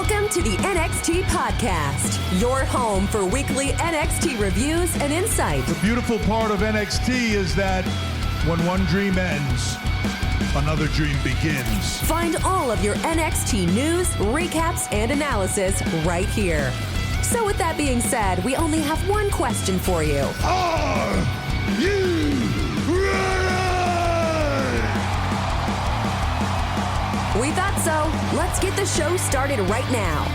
Welcome to the NXT Podcast, your home for weekly NXT reviews and insight. The beautiful part of NXT is that when one dream ends, another dream begins. Find all of your NXT news, recaps, and analysis right here. So with that being said, we only have one question for you. Are you ready? We thought so. Let's get the show started right now.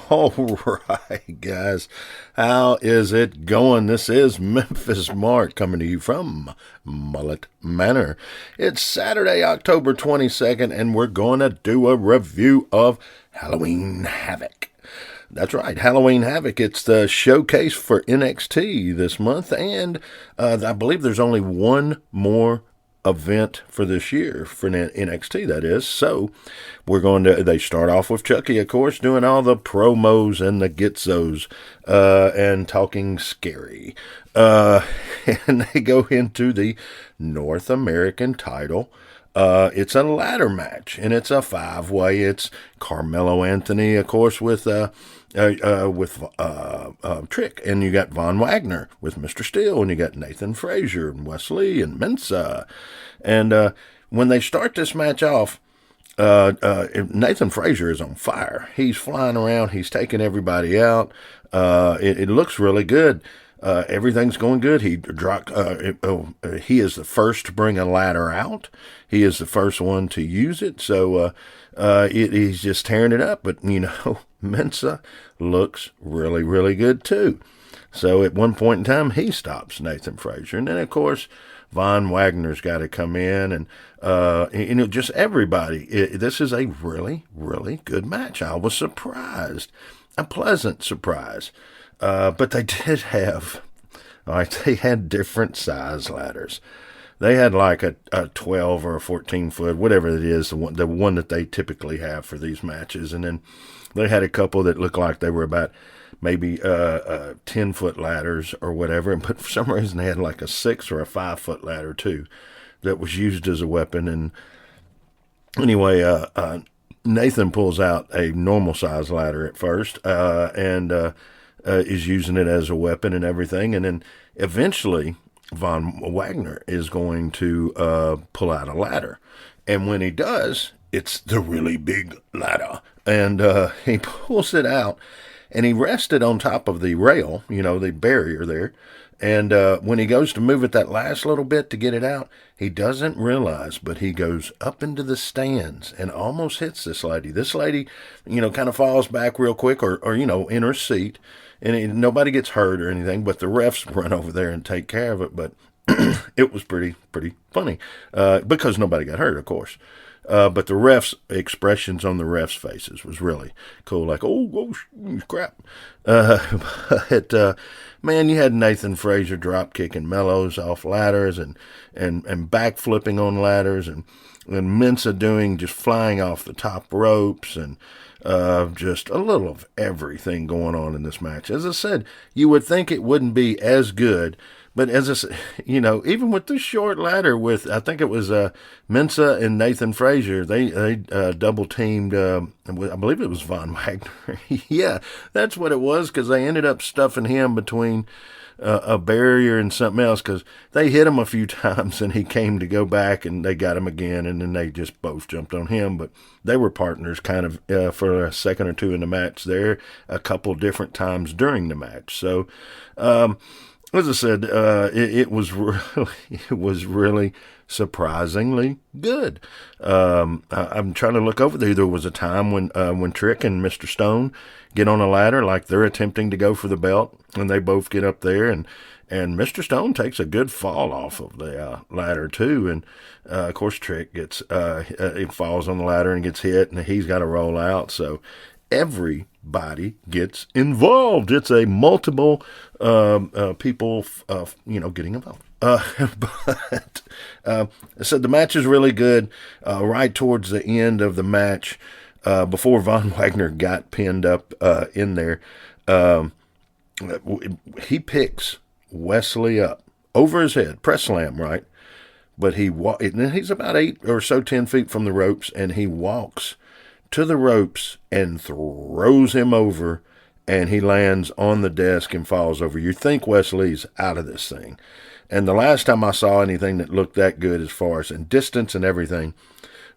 All right, guys. How is it going? This is Memphis Mark coming to you from Mullet Manor. It's Saturday, October 22nd, and we're going to do a review of Halloween Havoc. That's right, Halloween Havoc. It's the showcase for NXT this month, and I believe there's only one more event for this year, for NXT, that is. So they start off with Chucky, of course, doing all the promos and the Gitzos, and talking scary. And they go into the North American title. It's a ladder match, and it's a 5-way. It's Carmelo Anthony, of course, with Trick, and you got Von Wagner with Mr. Steele, and you got Nathan Frazier and Wesley and Mensa. And when they start this match off, Nathan Frazier is on fire. He's flying around. He's taking everybody out. It looks really good. Everything's going good. He is the first to bring a ladder out. He is the first one to use it. So he's just tearing it up. But, Mensa looks really, really good too. So at one point in time, he stops Nathan Frazier. And then, of course, Von Wagner's got to come in. And, just everybody. This is a really, really good match. I was surprised. A pleasant surprise. But they did have, they had different size ladders. They had like a 12 or a 14 foot, whatever it is, the one that they typically have for these matches. And then they had a couple that looked like they were about maybe 10 foot ladders or whatever. But for some reason they had like a 6 or a 5 foot ladder too that was used as a weapon. And anyway, Nathan pulls out a normal size ladder at first, and is using it as a weapon and everything. And then eventually Von Wagner is going to pull out a ladder. And when he does, it's the really big ladder. And he pulls it out, and he rests it on top of the rail, the barrier there. And when he goes to move it that last little bit to get it out, he doesn't realize, but he goes up into the stands and almost hits this lady. This lady, kind of falls back real quick or in her seat. And nobody gets hurt or anything, but the refs run over there and take care of it. But it was pretty funny, because nobody got hurt, of course. But the refs' expressions on the refs' faces was really cool. Like, oh crap. But man, you had Nathan Frazier drop kicking Mellows off ladders and back flipping on ladders, and Mensa just flying off the top ropes, and just a little of everything going on in this match. As I said, you would think it wouldn't be as good, but as I said, even with the short ladder with, I think it was Mensa and Nathan Frazier, they double teamed, I believe it was Von Wagner. Yeah, that's what it was, because they ended up stuffing him between a barrier and something else, because they hit him a few times and he came to go back and they got him again, and then they just both jumped on him. But they were partners kind of for a second or two in the match there, a couple different times during the match. So as I said, it was really surprisingly good. I'm trying to look over there. There was a time when Trick and Mr. Stone get on a ladder, like they're attempting to go for the belt, and they both get up there, and Mr. Stone takes a good fall off of the ladder too, and of course Trick gets he falls on the ladder and gets hit, and he's got to roll out. So everybody gets involved. It's a multiple people, getting involved. But so the match is really good. Right towards the end of the match, before Von Wagner got pinned up in there, he picks Wesley up over his head, press slam, right? but he's about 8 or so 10 feet from the ropes, and he walks to the ropes and throws him over, and he lands on the desk and falls over. You think Wesley's out of this thing. And the last time I saw anything that looked that good as far as in distance and everything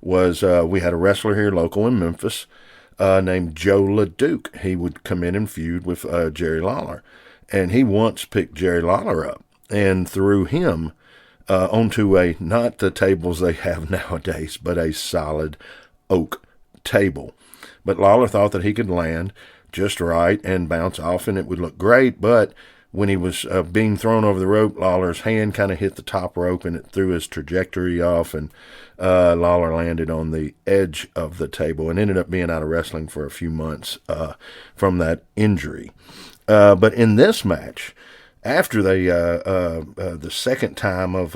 was we had a wrestler here local in Memphis named Joe LaDuke. He would come in and feud with Jerry Lawler. And he once picked Jerry Lawler up and threw him onto not the tables they have nowadays, but a solid oak table. But Lawler thought that he could land just right and bounce off, and it would look great. But when he was being thrown over the rope, Lawler's hand kind of hit the top rope, and it threw his trajectory off, and Lawler landed on the edge of the table and ended up being out of wrestling for a few months from that injury. But in this match, after they the second time of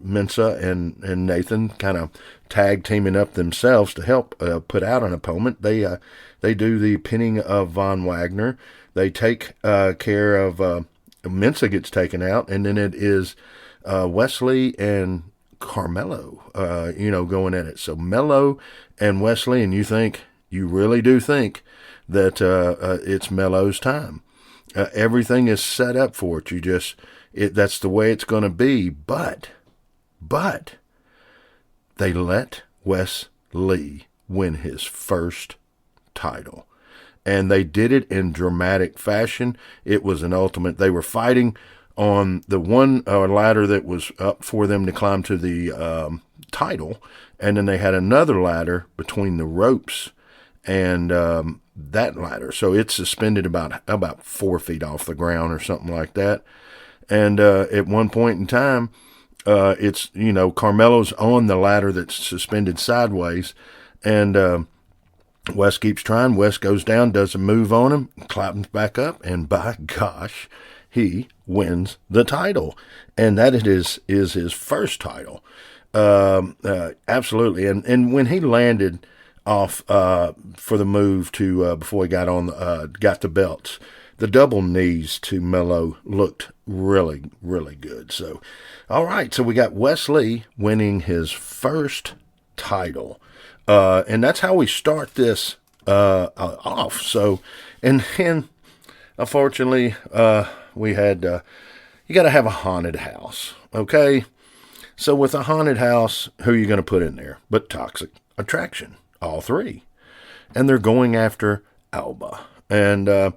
Mensa and Nathan kind of tag teaming up themselves to help put out an opponent, they do the pinning of Von Wagner. They take care of Mensa gets taken out, and then it is Wesley and Carmelo, going at it. So Mello and Wesley, and you really do think that it's Mello's time. Everything is set up for it. That's the way it's going to be. But they let Wes Lee win his first title. And they did it in dramatic fashion. It was an ultimate. They were fighting on the one ladder that was up for them to climb to the title. And then they had another ladder between the ropes and that ladder. So it's suspended about 4 feet off the ground or something like that. And at one point in time, it's, Carmelo's on the ladder that's suspended sideways. And Wes keeps trying. Wes goes down, does a move on him, climbs back up, and by gosh, he wins the title. And that is his first title. Absolutely. And when he landed off for the move to before he got the belts, the double knees to Mello looked really, really good. So, all right. So we got Wes Lee winning his first title. And that's how we start this off. So, and then, unfortunately, we had, you got to have a haunted house, okay? So with a haunted house, who are you going to put in there? But Toxic Attraction, all three. And they're going after Alba. And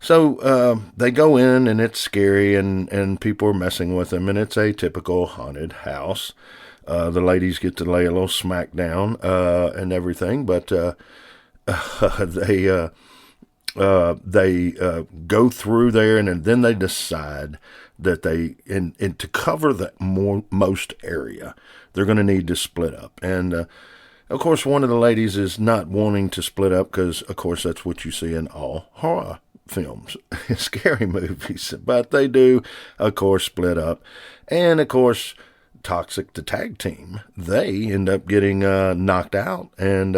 so they go in, and it's scary, and people are messing with them, and it's a typical haunted house. The ladies get to lay a little smack down and everything, but they go through there, and then they decide that and to cover the most area, they're going to need to split up. And of course, one of the ladies is not wanting to split up because, of course, that's what you see in all horror films, scary movies. But they do, of course, split up, and of course, Toxic, the tag team, they end up getting knocked out, and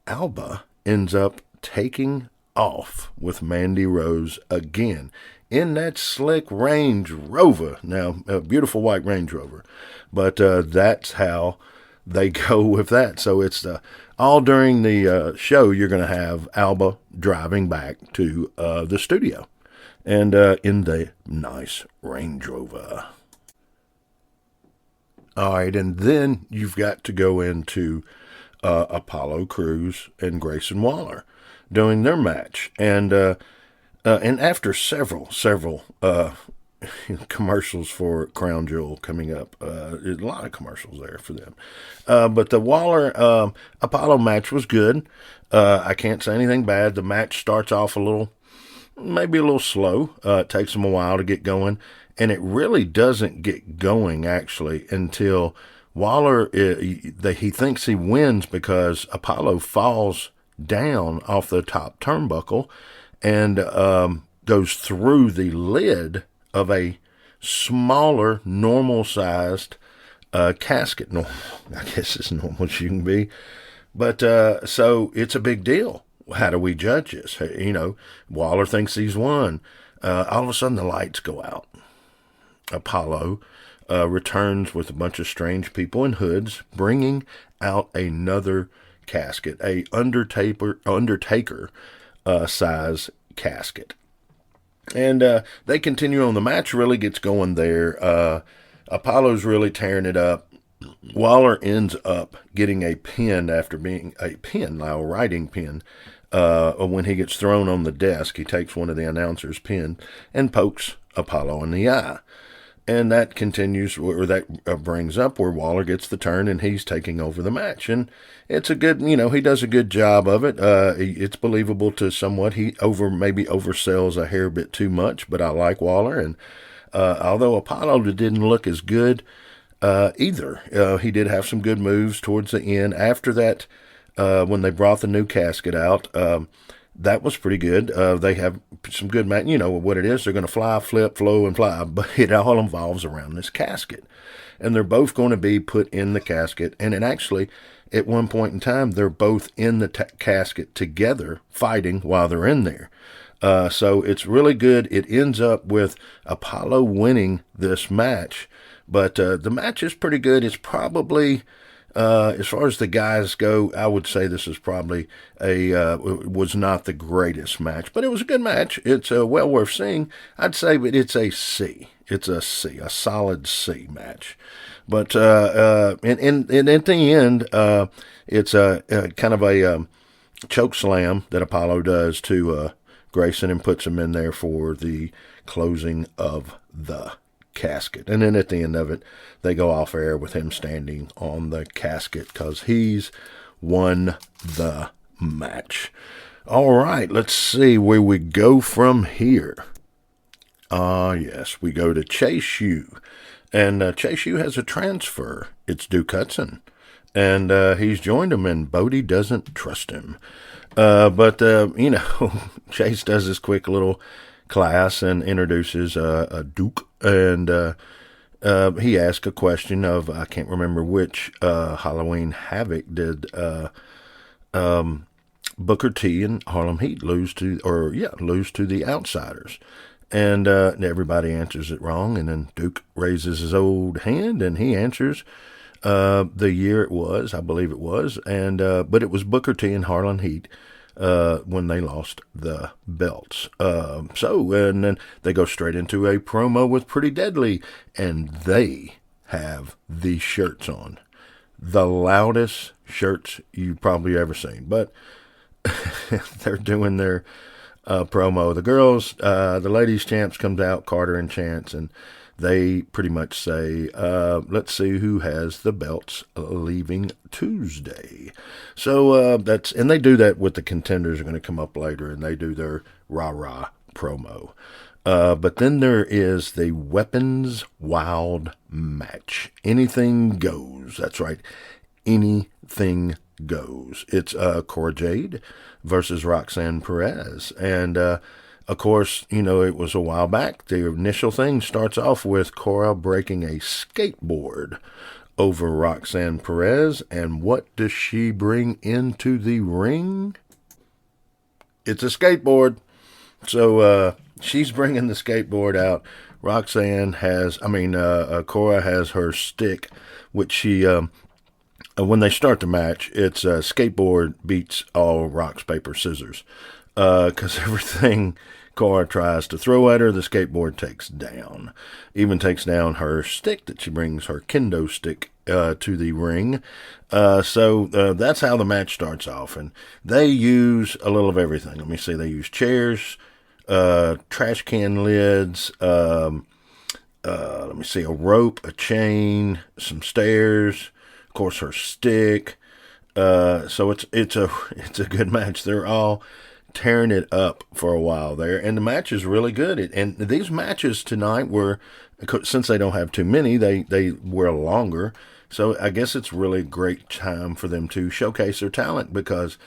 Alba ends up taking off with Mandy Rose again in that slick Range Rover. Now, a beautiful white Range Rover, but that's how they go with that. So it's all during the show, you're going to have Alba driving back to the studio, and in the nice Range Rover. All right, and then you've got to go into Apollo Crews and Grayson Waller doing their match, and after several commercials for Crown Jewel coming up, there's a lot of commercials there for them. But the Waller Apollo match was good. I can't say anything bad. The match starts off maybe a little slow. It takes them a while to get going. And it really doesn't get going, actually, until Waller, he thinks he wins because Apollo falls down off the top turnbuckle and goes through the lid of a smaller, normal-sized casket. Normal, I guess as normal as you can be. But so it's a big deal. How do we judge this? Waller thinks he's won. All of a sudden, the lights go out. Apollo returns with a bunch of strange people in hoods, bringing out another casket, a Undertaker size casket. And they continue on. The match really gets going there. Apollo's really tearing it up. Waller ends up getting a pin after being a pin, now a writing pin. When he gets thrown on the desk, he takes one of the announcer's pin and pokes Apollo in the eye. And that continues, or that brings up where Waller gets the turn and he's taking over the match. And it's a good, he does a good job of it. It's believable to somewhat. He maybe oversells a hair bit too much, but I like Waller. And although Apollo didn't look as good either, he did have some good moves towards the end. After that, when they brought the new casket out, that was pretty good. They have some good match. You know what it is. They're going to fly, flip, flow, and fly. But it all involves around this casket. And they're both going to be put in the casket. And it actually, at one point in time, they're both in the casket together, fighting while they're in there. So it's really good. It ends up with Apollo winning this match. But the match is pretty good. It's probably... as far as the guys go, I would say this is probably was not the greatest match, but it was a good match. It's well worth seeing. I'd say, but it's a C. It's a C, a solid C match. But and at the end, it's a kind of a choke slam that Apollo does to Grayson and puts him in there for the closing of the casket. And then at the end of it, they go off air with him standing on the casket because he's won the match. All right, let's see where we go from here. Yes, we go to Chase U. And Chase U has a transfer. It's Duke Hudson. And he's joined him, and Bodie doesn't trust him. But Chase does this quick little class and introduces Duke, and he asked a question of, I can't remember which Halloween Havoc did Booker T and Harlem Heat lose to the Outsiders, and everybody answers it wrong, and then Duke raises his old hand and he answers the year it was, I believe it was, and but it was Booker T and Harlem Heat when they lost the belts. And then they go straight into a promo with Pretty Deadly, and they have these shirts on. The loudest shirts you've probably ever seen. But they're doing their promo. The girls, the ladies champs comes out, Carter and Chance, and they pretty much say, let's see who has the belts leaving Tuesday. So and they do that with the contenders are going to come up later, and they do their rah-rah promo. But then there is the Weapons Wild match. Anything goes. That's right. Anything goes. It's Cora Jade versus Roxanne Perez. And of course, it was a while back. The initial thing starts off with Cora breaking a skateboard over Roxanne Perez. And what does she bring into the ring? It's a skateboard. So she's bringing the skateboard out. Cora has her stick, which she, when they start the match, it's skateboard beats all rocks, paper, scissors. Because everything Cora tries to throw at her, the skateboard takes down. Even takes down her stick that she brings, her kendo stick, to the ring. So that's how the match starts off. And they use a little of everything. Let me see. They use chairs, trash can lids, let me see, a rope, a chain, some stairs, of course her stick. So it's a good match. They're all tearing it up for a while there, and the match is really good. And these matches tonight were, since they don't have too many, they were longer. So I guess it's really a great time for them to showcase their talent, because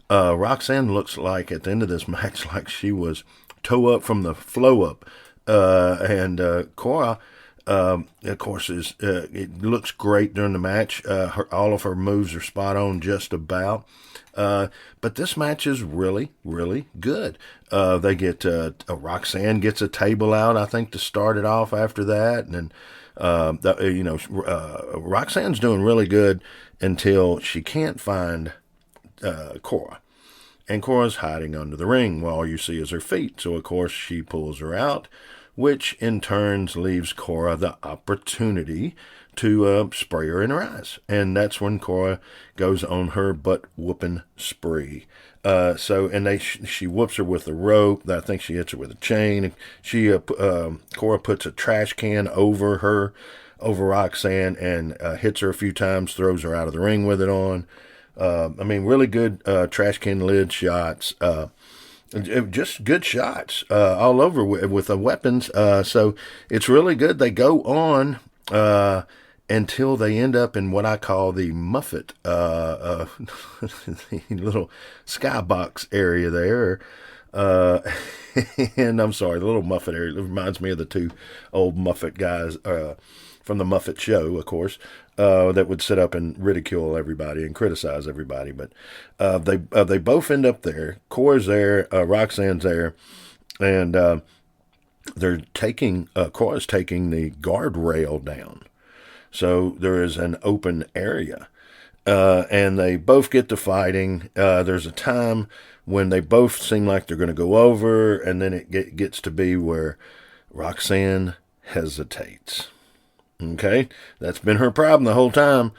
Roxanne looks like at the end of this match like she was toe up from the flow up, and Cora of course, it looks great during the match. All of her moves are spot on just about. But this match is really, really good. They get Roxanne gets a table out, I think, to start it off after that, and Roxanne's doing really good until she can't find Cora. And Cora's hiding under the ring. Well, all you see is her feet. So, of course, she pulls her out, which in turn leaves Cora the opportunity to spray her in her eyes. And that's when Cora goes on her butt-whooping spree. She whoops her with a rope. I think she hits her with a chain. Cora puts a trash can over Roxanne, and hits her a few times, throws her out of the ring with it on. Really good trash can lid shots. Just good shots all over with the weapons. So it's really good. They go on until they end up in what I call the Muffet, the little skybox area there. And I'm sorry, the little Muffet area. It reminds me of the two old Muffet guys from the Muffet Show, of course, that would sit up and ridicule everybody and criticize everybody. But they both end up there. Cora's there, Roxanne's there, and Cora's taking the guardrail down. So there is an open area. And they both get to fighting. There's a time when they both seem like they're going to go over, and then it gets to be where Roxanne hesitates. Okay? That's been her problem the whole time.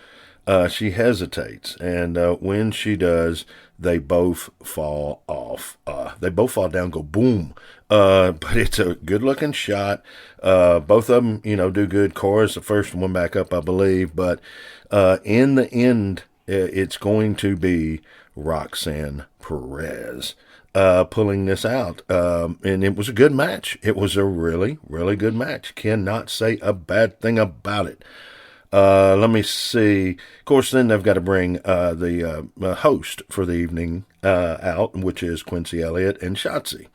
She hesitates. And when she does, they both fall off. They both fall down, go boom. But it's a good-looking shot. Both of them, do good. Cora's the first one back up, I believe. But in the end, it's going to be Roxanne Perez pulling this out. And it was a good match. It was a really, really good match. Cannot say a bad thing about it. Let me see. Of course, then they've got to bring the host for the evening out, which is Quincy Elliott and Shotzi.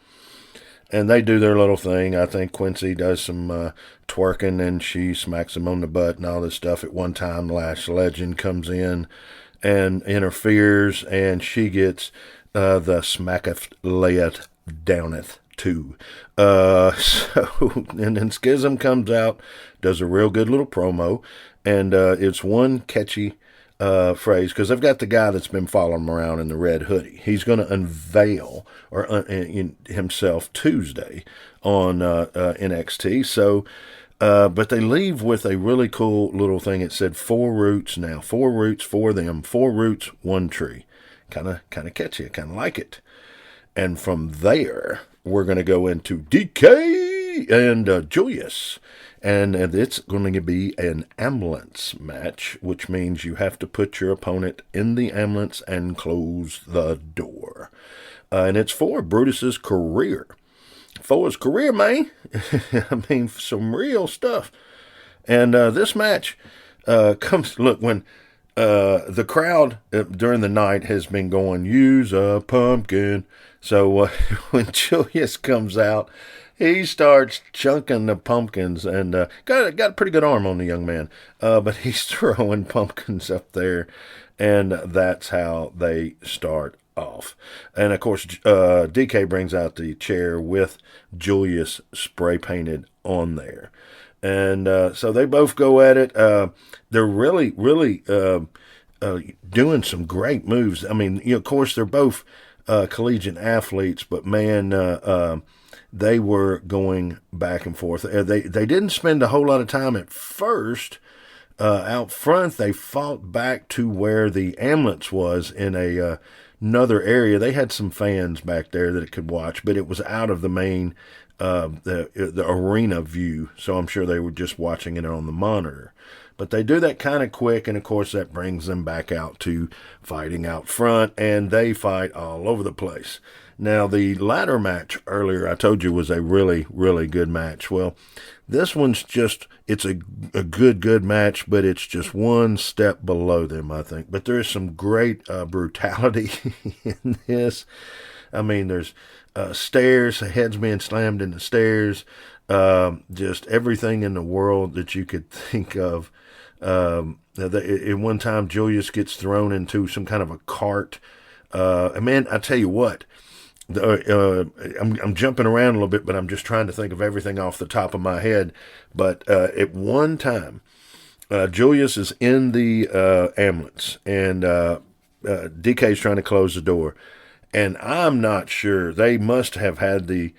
And they do their little thing. I think Quincy does some twerking, and she smacks him on the butt and all this stuff. At one time, Lash Legend comes in and interferes, and she gets the smacketh layeth downeth too. And then Schism comes out, does a real good little promo, and it's one catchy phrase, because I've got the guy that's been following him around in the red hoodie. He's going to unveil himself Tuesday on NXT. So, but they leave with a really cool little thing. It said 4 roots now, 4 roots for them, 4 roots, 1 tree. Kind of catchy. I kind of like it. And from there, we're going to go into DK and Julius. And it's going to be an ambulance match, which means you have to put your opponent in the ambulance and close the door. And it's for Brutus's career. For his career, man. Some real stuff. And this match comes, look, when the crowd during the night has been going, use a pumpkin. So when Julius comes out, he starts chunking the pumpkins, and got a pretty good arm on the young man. But he's throwing pumpkins up there, and that's how they start off. And, of course, DK brings out the chair with Julius spray painted on there. And so they both go at it. They're really, really doing some great moves. Of course, they're both collegiate athletes, but, man, they were going back and forth. They didn't spend a whole lot of time at first out front. They fought back to where the ambulance was in another area. They had some fans back there that it could watch, but it was out of the main the arena view. So I'm sure they were just watching it on the monitor. But they do that kind of quick, and of course that brings them back out to fighting out front, and they fight all over the place. Now, the ladder match earlier I told you was a really, really good match. Well, this one's it's a good match, but it's just one step below them, I think. But there is some great brutality in this. There's stairs, heads being slammed into stairs. just everything in the world that you could think of. At one time, Julius gets thrown into some kind of a cart. Man, I tell you what, I'm jumping around a little bit, but I'm just trying to think of everything off the top of my head. But at one time, Julius is in the ambulance, and DK's trying to close the door. And I'm not sure. They must have had the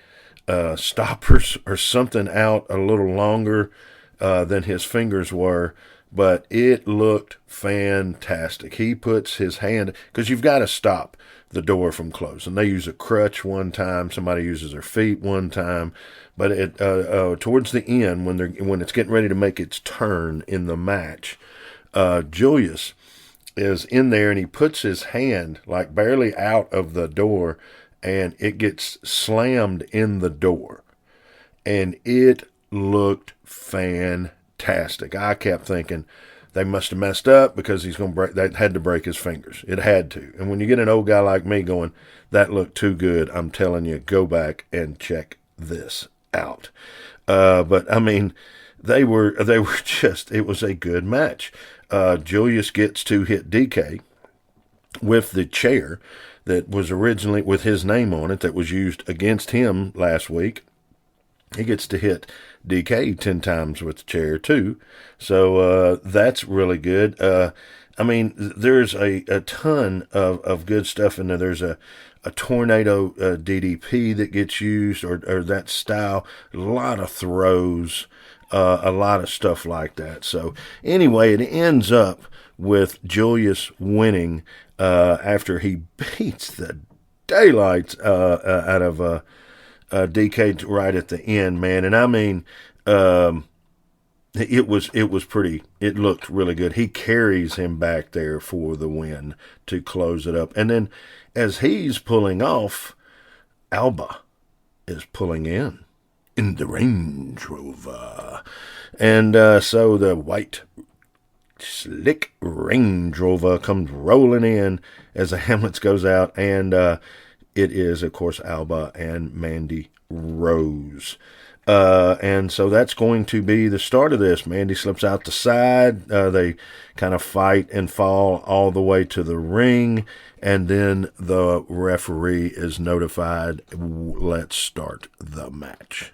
stoppers or something out a little longer than his fingers were, but it looked fantastic. He puts his hand, because you've got to stop the door from closing. They use a crutch one time. Somebody uses their feet one time. But towards the end, when it's getting ready to make its turn in the match, Julius is in there, and he puts his hand like barely out of the door, and it gets slammed in the door, and it looked fantastic. I kept thinking they must have messed up because he's going to break. They had to break his fingers. It had to. And when you get an old guy like me going, that looked too good, I'm telling you, go back and check this out. But I mean, they were just. It was a good match. Julius gets to hit DK with the chair that was originally with his name on it that was used against him last week. He gets to hit DK 10 times with the chair too. So that's really good. I mean, there's a ton of good stuff in there. There's a tornado DDP that gets used, or that style. A lot of throws. A lot of stuff like that. So anyway, it ends up with Julius winning after he beats the daylights out of DK right at the end, man. And I mean, it was pretty. It looked really good. He carries him back there for the win to close it up. And then as he's pulling off, Alba is pulling in the Range Rover. And so the white, slick Range Rover comes rolling in as the ambulance goes out. And it is, of course, Alba and Mandy Rose. And so that's going to be the start of this. Mandy slips out the side. They kind of fight and fall all the way to the ring. And then the referee is notified. Let's start the match.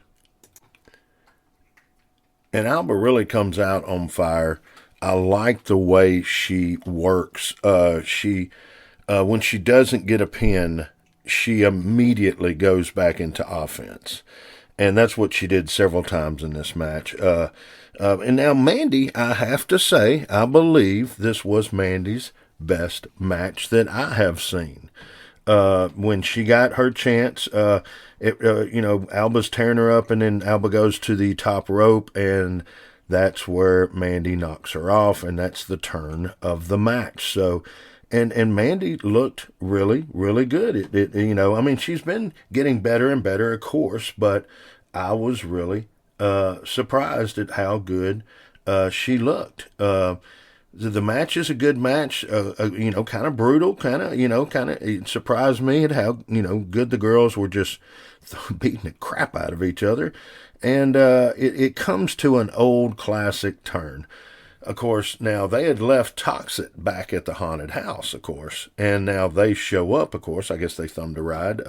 And Alba really comes out on fire. I like the way she works. When she doesn't get a pin, she immediately goes back into offense. And that's what she did several times in this match. And now Mandy, I have to say, I believe this was Mandy's best match that I have seen. When she got her chance, Alba's tearing her up, and then Alba goes to the top rope, and that's where Mandy knocks her off, and that's the turn of the match. So, and Mandy looked really, really good. I mean, she's been getting better and better, of course, but I was really surprised at how good she looked. The match is a good match, kind of brutal, it surprised me at how, good the girls were just beating the crap out of each other. And it comes to an old classic turn. Of course, now they had left Toxic back at the haunted house, of course, and now they show up, of course. I guess they thumbed a ride,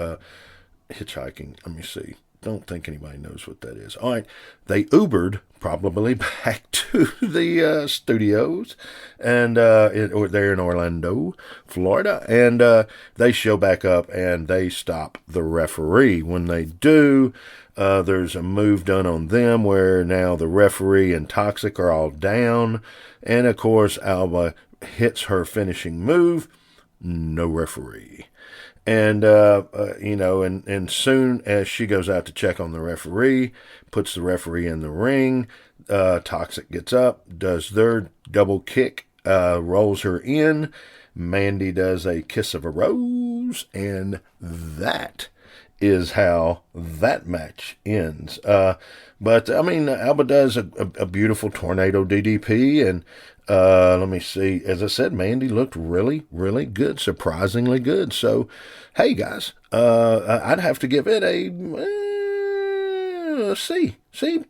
hitchhiking, let me see. Don't think anybody knows what that is. All right, they Ubered probably back to the studios, and they're in Orlando, Florida, and they show back up and they stop the referee. When they do, there's a move done on them where now the referee and Toxic are all down, and of course Alba hits her finishing move. No referee. And, and soon as she goes out to check on the referee, puts the referee in the ring, Toxic gets up, does their double kick, rolls her in. Mandy does a kiss of a rose, and that is how that match ends. But, I mean, Alba does a beautiful tornado DDP, and let me see. As I said, Mandy looked really, really good, surprisingly good. So, hey, guys, I'd have to give it a C.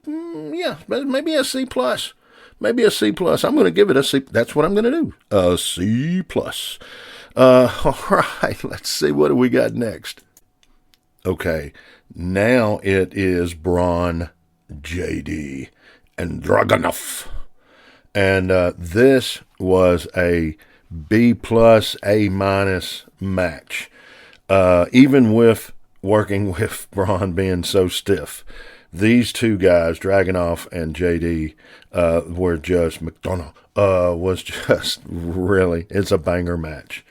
Yeah, maybe a C plus. Maybe a C plus. I'm going to give it a C. That's what I'm going to do. A C plus. All right, let's see. What do we got next? Okay, now it is Braun, JD, and Dragunov. And this was a B plus, A minus match. Even with working with Braun being so stiff, these two guys, Dragunov and JD, were just, McDonough, was just really, it's a banger match.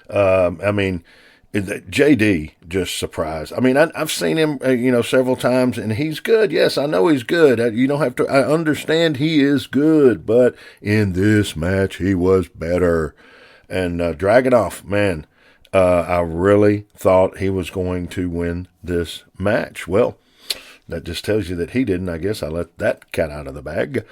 I mean, JD just surprised. I mean, I've seen him, several times, and he's good. Yes, I know he's good. You don't have to, I understand he is good, but in this match, he was better. And Dragunov, man, I really thought he was going to win this match. Well, that just tells you that he didn't. I guess I let that cat out of the bag.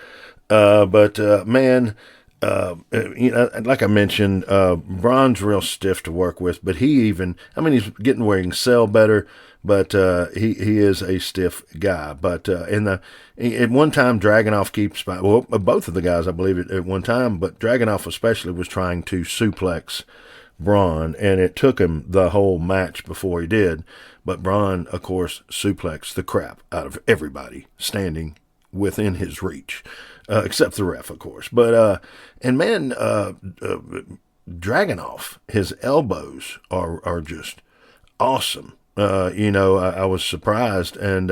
Man, like I mentioned, Braun's real stiff to work with, but he's getting where he can sell better, but he is a stiff guy. But at one time, Dragunov both of the guys, I believe, at one time, but Dragunov especially was trying to suplex Braun, and it took him the whole match before he did. But Braun, of course, suplexed the crap out of everybody standing within his reach, except the ref, of course. But Dragunov, his elbows are just awesome. I was surprised, and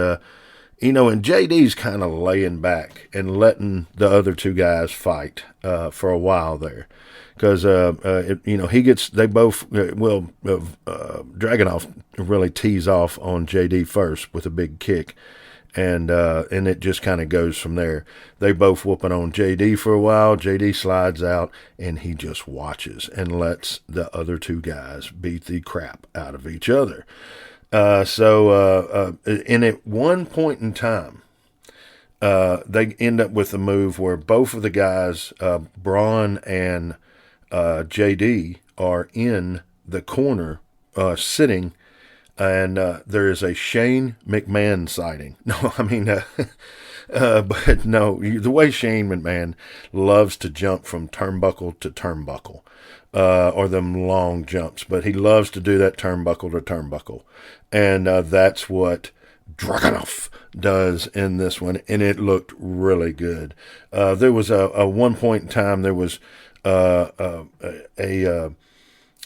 JD's kind of laying back and letting the other two guys fight for a while there. Because Dragunov really tees off on JD first with a big kick, and it just kind of goes from there. They both whooping on JD for a while. JD slides out, and he just watches and lets the other two guys beat the crap out of each other. And at one point in time, they end up with a move where both of the guys, Braun and JD, are in the corner sitting, and there is a Shane McMahon sighting. No, I mean, but no, the way Shane McMahon loves to jump from turnbuckle to turnbuckle, or them long jumps, but he loves to do that turnbuckle to turnbuckle, and that's what Dragunov does in this one, and it looked really good. There was a one point in time, there was a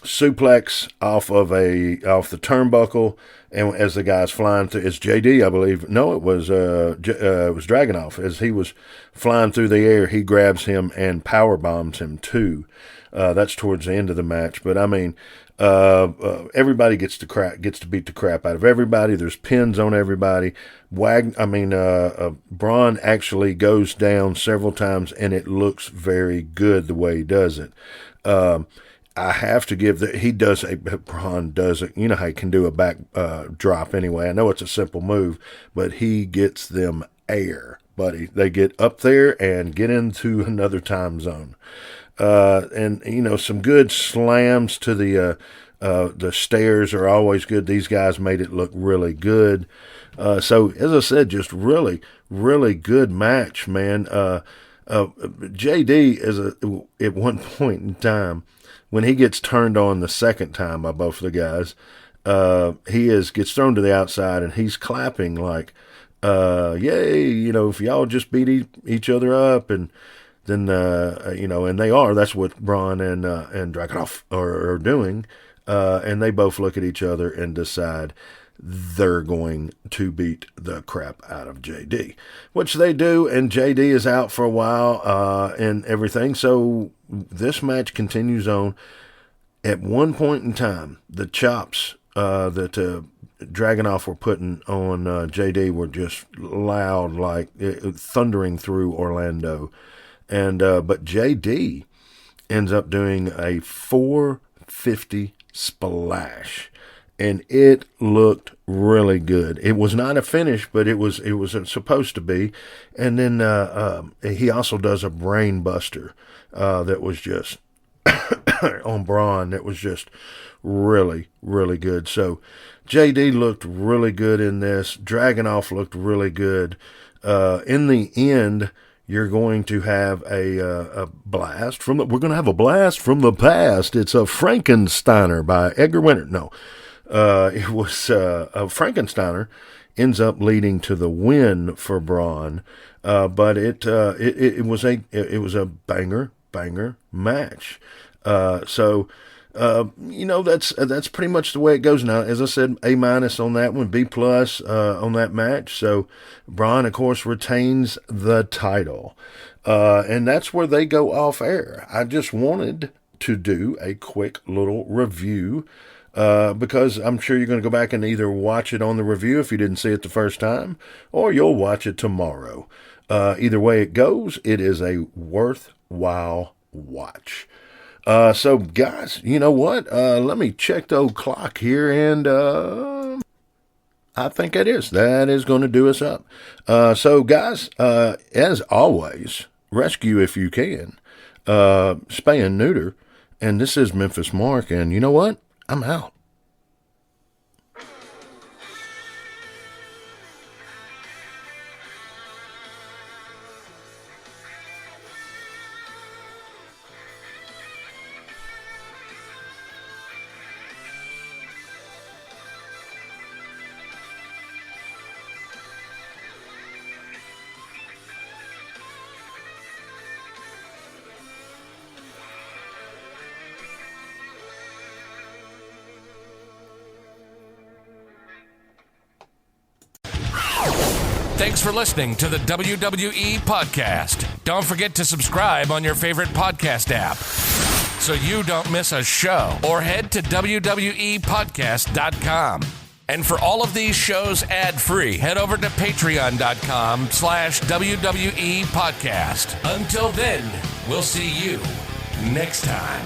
suplex off the turnbuckle, and as the guy's flying through, it's JD, I believe. No, it was Dragunov. As he was flying through the air, he grabs him and power bombs him too. That's towards the end of the match, but I mean, everybody gets to beat the crap out of everybody. There's pins on everybody. Braun actually goes down several times, and it looks very good the way he does it. I have to give that Braun does it. You know how he can do a back drop anyway. I know it's a simple move, but he gets them air, buddy. They get up there and get into another time zone. And some good slams to the stairs are always good. These guys made it look really good. So as I said, just really, really good match, man. JD at one point in time, when he gets turned on the second time by both of the guys, gets thrown to the outside, and he's clapping like, yay, if y'all just beat each other up, and then, and they are. That's what Braun and Dragunov are doing. And they both look at each other and decide they're going to beat the crap out of JD, which they do. And JD is out for a while and everything. So this match continues on. At one point in time, the chops that Dragunov were putting on JD were just loud, like thundering through Orlando. And but JD ends up doing a 450 splash, and it looked really good. It was not a finish, but it was supposed to be. And then he also does a brain buster that was just on Braun that was just really, really good. So JD looked really good in this. Dragunov looked really good. In the end, you're going to have a blast from we're going to have a blast from the past. It's a Frankensteiner by Edgar Winter. No, it was a Frankensteiner ends up leading to the win for Braun. But it was a banger match. So that's pretty much the way it goes now. As I said, A- on that one, B+ on that match. So Braun, of course, retains the title. And that's where they go off air. I just wanted to do a quick little review, because I'm sure you're going to go back and either watch it on the review if you didn't see it the first time, or you'll watch it tomorrow. Either way it goes, it is a worthwhile watch. So guys, you know what? Let me check the old clock here, and I think that is going to do us up. So guys, as always, rescue if you can, spay and neuter, and this is Memphis Mark, and you know what? I'm out. Thanks for listening to the WWE Podcast. Don't forget to subscribe on your favorite podcast app so you don't miss a show, or head to WWEpodcast.com. And for all of these shows ad-free, head over to patreon.com/WWE Podcast. Until then, we'll see you next time.